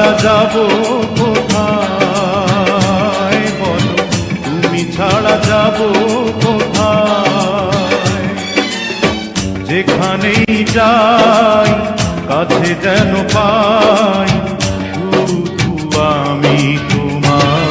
ছাড়া যাব কোথায় বলো, তুমি ছাড়া যাব কোথায়? যেখানেই যাই কাছে যেন পাই শুধু আমি তোমায়।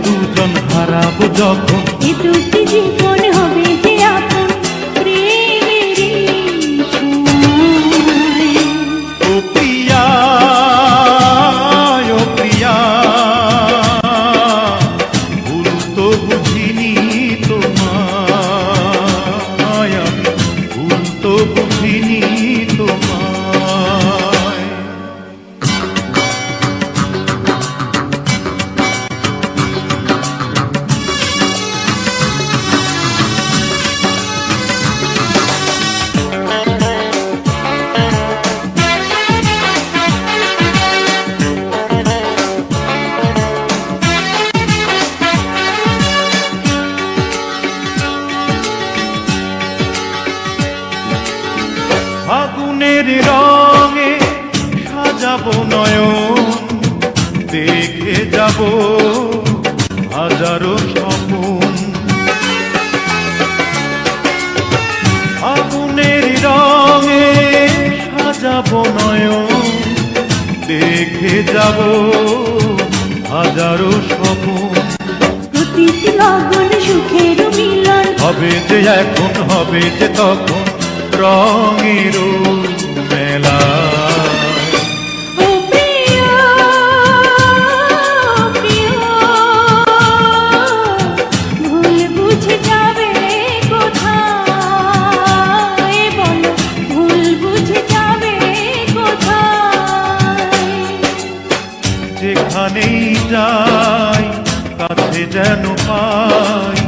দুজন হারাবো যখন এ দুটি জীবন হবে যে আপন প্রেমেরই সময়। ও প্রিয়া, ও প্রিয়া, ভুল তো বুঝিনি তোমায়, আমি ভুল তো বুঝিনি তোমায়। ফাগুনের রঙে সাজাবো নয়ন, দেখে যাব হাজারো স্বপন। ফাগুনের রঙে সাজাবো নয়ন, দেখে যাব হাজারো স্বপন। প্রতিটি লগন সুখের মিলন হবে যে এখন, হবে যে তখন রঙের মেলা। ও প্রিয়, প্রিয়, ভুল বুঝে যাবে কোথায় বলো, ভুল বুঝে যাবে কোথায়? যেখানেই যাই কাছে যেন পাই